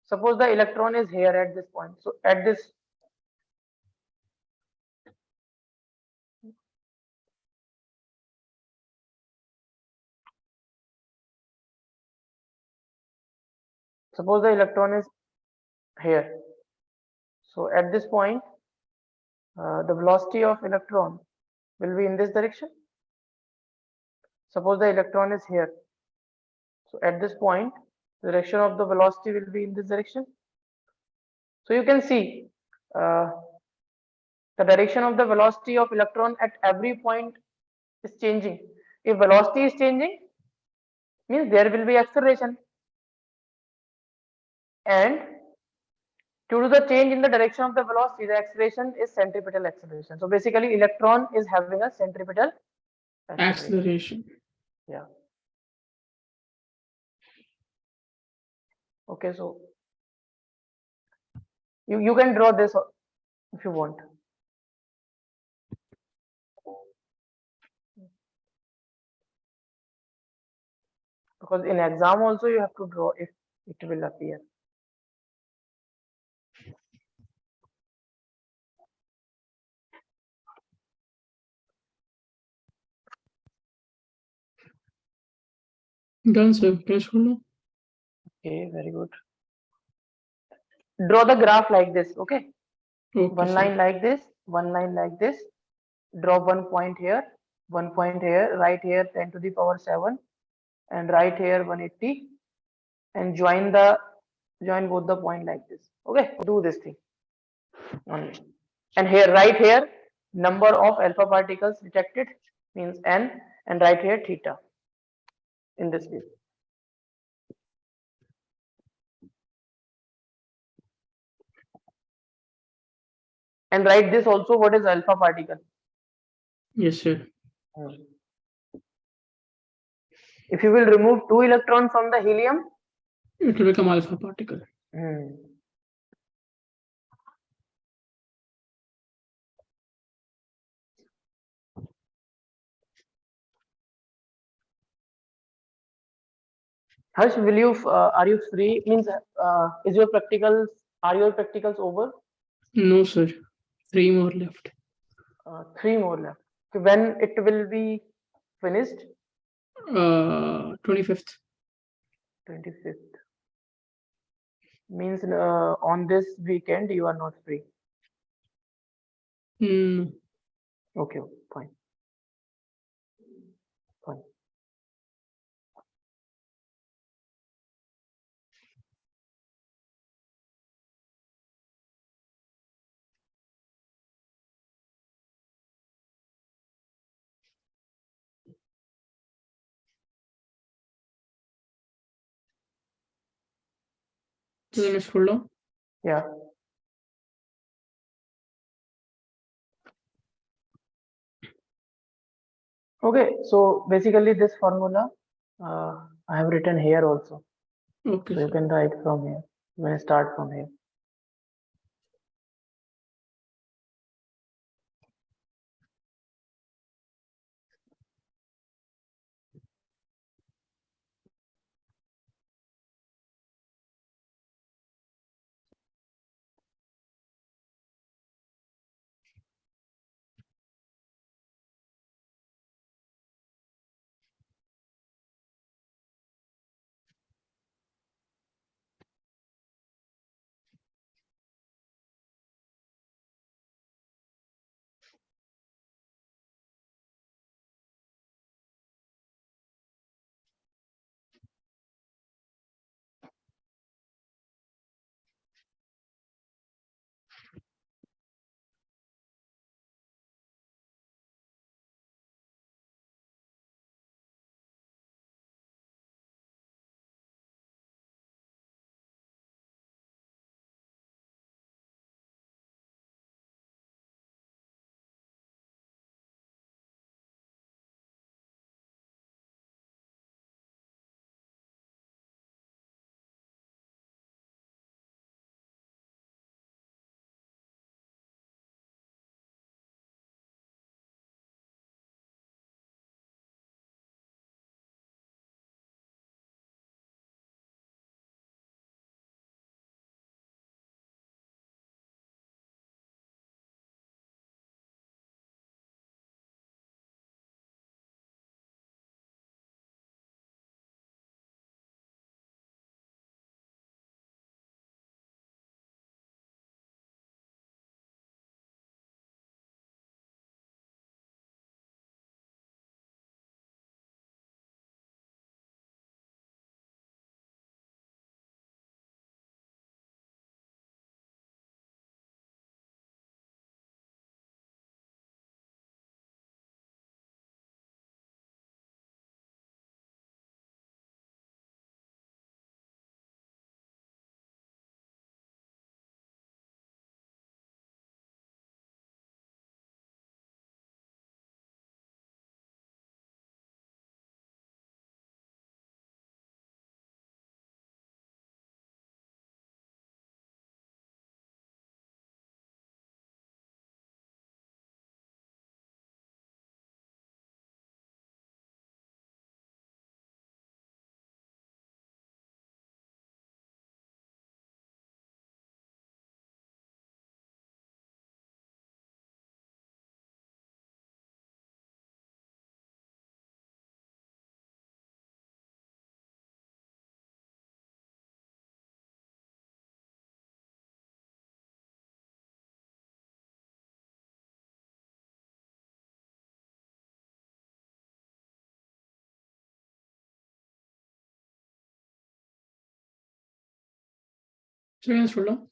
Suppose the electron is here at this point, so at this, suppose the electron is here, so at this point the velocity of electron will be in this direction. Suppose the electron is here, so at this point the direction of the velocity will be in this direction. So you can see uh, the direction of the velocity of electron at every point is changing. If velocity is changing, means there will be acceleration, and due to the change in the direction of the velocity, the acceleration is centripetal acceleration. So basically electron is having a centripetal acceleration.
Acceleration.
Yeah. Okay, so you can draw this if you want. Because in exam also you have to draw if it will appear.
Done, sir. Press hold on.
Okay, very good. Draw the graph like this, okay?
Okay,
One
sir.
line like this, one line like this. Draw one point here, one point here, right here 10 to the power 7, and right here 180, and join both the point like this. Okay, do this thing only. And here, right here, number of alpha particles detected means n, and right here theta in this way. And write this also, what is alpha particle.
Yes, sir.
If you will remove 2 electrons from the helium,
It will become alpha particle.
Harsh, will you are you free? Means is your practicals, are your practicals over?
No, sir. 3 more left.
3 more left. Okay, when it will be finished?
25th.
25th. Means on this weekend you are not free.
No.
Okay, fine. Fine.
Just hold on.
Yeah. Okay, so basically this formula I have written here also.
Okay,
So you
sir.
can write from here. You can start from here.
So yes, hold on.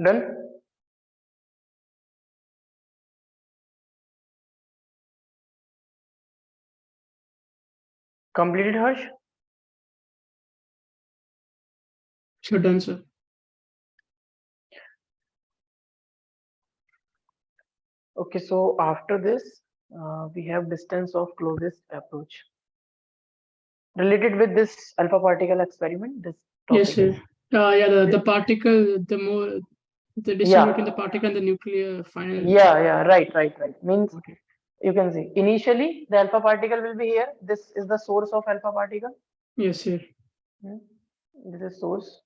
Done? Completed, Harsh?
So done, sir.
Okay, so after this, we have distance of closest approach. Related with this alpha particle experiment, this
Yes,
topic is.
sir. Yeah, the particle, the more the distance between the
Yeah,
particle and the nuclear final.
yeah, right. Means
Okay.
you can see initially the alpha particle will be here. This is the source of alpha particle.
Yes, sir.
Hmm. This is source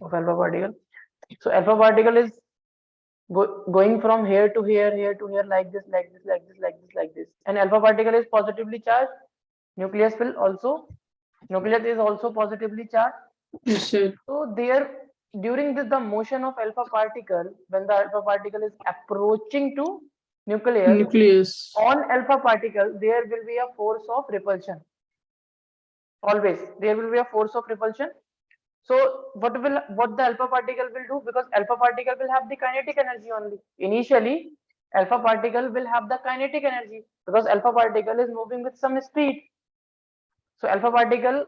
of alpha particle. So alpha particle is going from here to here, like this. And alpha particle is positively charged. Nucleus will also Nucleus is also positively charged.
Yes, sir.
So there, during the motion of alpha particle, when the alpha particle is approaching to nucleus,
Nucleus.
on alpha particle there will be a force of repulsion. Always there will be a force of repulsion. So what the alpha particle will do, because alpha particle will have the kinetic energy only. Initially, alpha particle will have the kinetic energy because alpha particle is moving with some speed. So alpha particle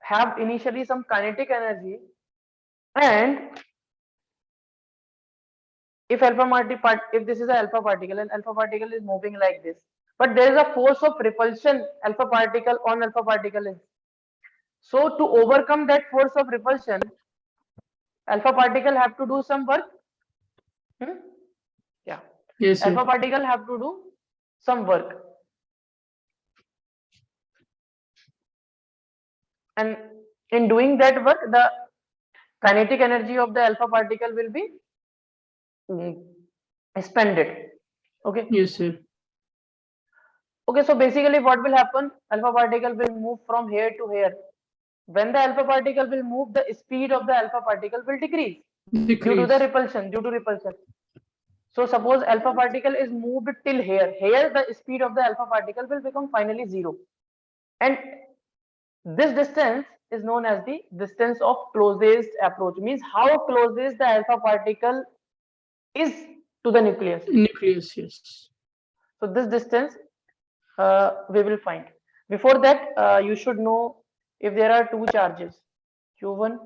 have initially some kinetic energy, and if this is an alpha particle and alpha particle is moving like this, but there is a force of repulsion alpha particle on alpha particle is. So to overcome that force of repulsion, alpha particle have to do some work. Hmm? Yeah,
Yes, sir.
alpha particle have to do some work, and in doing that work, the kinetic energy of the alpha particle will be mm, expended. Okay.
Yes, sir.
Okay, so basically what will happen? Alpha particle will move from here to here. When the alpha particle will move, the speed of the alpha particle will decrease due to the
Decrease.
repulsion, due to repulsion. So suppose alpha particle is moved till here. Here the speed of the alpha particle will become finally zero. And this distance is known as the distance of closest approach. Means how closest the alpha particle is to the nucleus.
Nucleus, yes.
So this distance we will find. Before that, you should know if there are two charges, Q1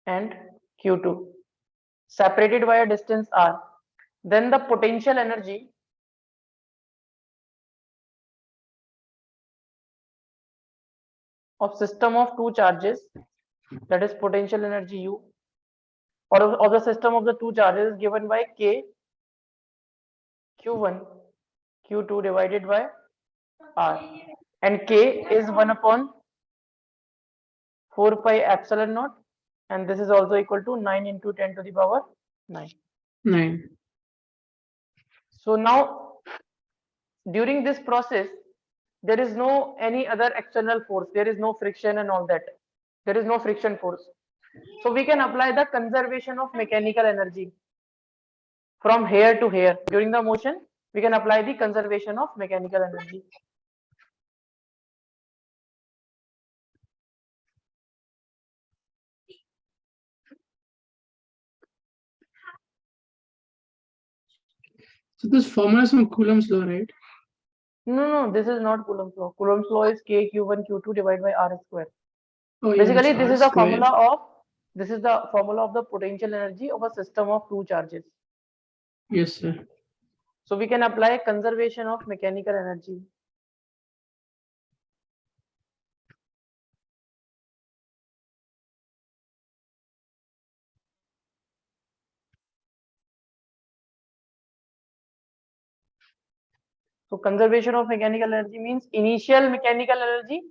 and Q2, separated by a distance r, then the potential energy of system of two charges, that is potential energy U, or of the system of the two charges is given by K Q1 Q2 divided by R, and K is 1 upon 4 pi epsilon naught, and this is also equal to 9 into 10 to the power 9.
9.
So now during this process, there is no any other external force, there is no friction and all that, there is no friction force. So we can apply the conservation of mechanical energy from here to here. During the motion, we can apply the conservation of mechanical energy.
So this formula is from Coulomb's law, right?
No, this is not Coulomb's law. Coulomb's law is K Q1 Q2 divided by R square.
Oh, yeah, it's
Basically, this
R
is the
square.
formula of the potential energy of a system of two charges.
Yes, sir.
So we can apply conservation of mechanical energy. So conservation of mechanical energy means initial mechanical energy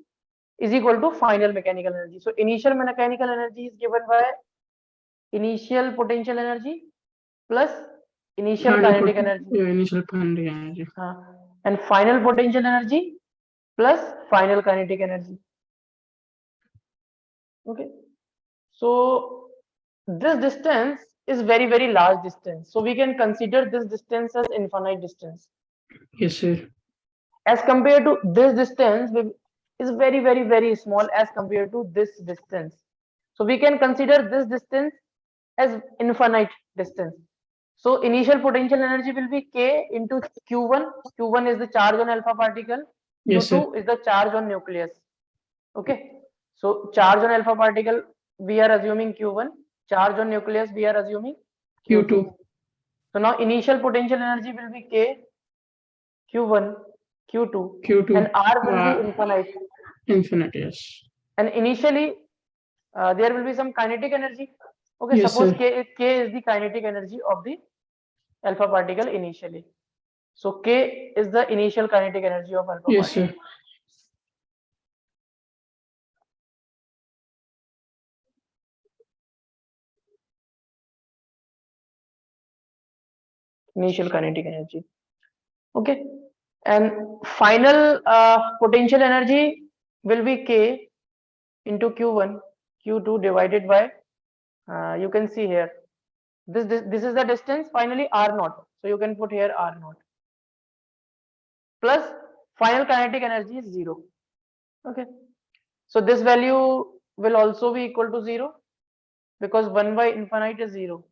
is equal to final mechanical energy. So initial mechanical energy is given by initial potential energy plus initial kinetic energy.
Yeah, initial kinetic energy.
And final potential energy plus final kinetic energy. Okay. So this distance is very large distance. So we can consider this distance as infinite distance.
Yes, sir.
As compared to this distance is very small as compared to this distance. So we can consider this distance as infinite distance. So initial potential energy will be K into Q1. Q1 is the charge on alpha particle.
Yes, sir.
Q2 is the charge on nucleus. Okay. So charge on alpha particle, we are assuming Q1. Charge on nucleus, we are assuming Q2. So now initial potential energy will be K Q1, Q2,
Q2.
and R will be infinite.
Infinite, yes.
And initially, there will be some kinetic energy. Okay,
Yes,
suppose
sir.
K is the kinetic energy of the alpha particle initially. So K is the initial kinetic energy of alpha
Yes,
particle.
sir.
Initial kinetic energy. Okay. and final potential energy will be K into Q1, Q2 divided by, you can see here, this is the distance, finally R naught. So you can put here R naught plus final kinetic energy is 0. Okay. So this value will also be equal to 0 because 1 by infinite is 0.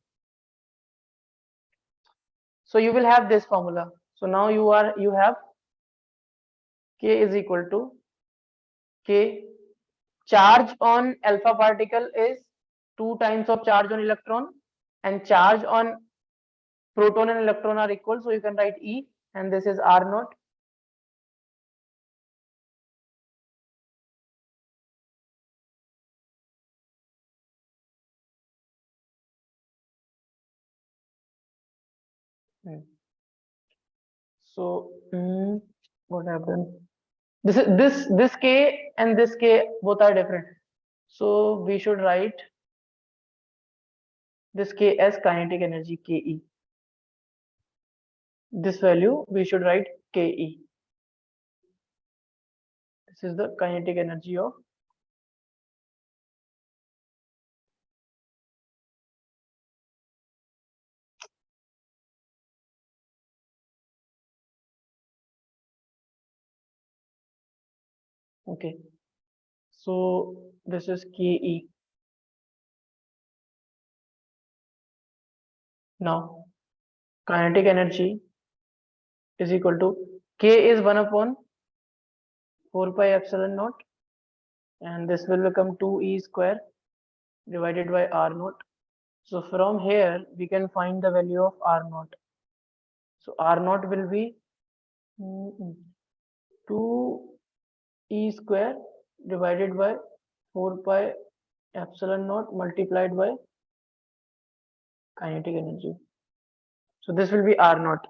So you will have this formula. So now you have K is equal to K. Charge on alpha particle is 2 times of charge on electron, and charge on proton and electron are equal. So you can write E, and this is R naught. So what happened? This K and this K both are different. So we should write this K as kinetic energy Ke. This value we should write Ke. This is the kinetic energy of. Okay. So this is Ke. Now kinetic energy is equal to K is 1 upon 4 pi epsilon naught, and this will become 2E square divided by R naught. So from here we can find the value of R naught. So R naught will be 2E square divided by 4 pi epsilon naught multiplied by kinetic energy. So this will be R naught.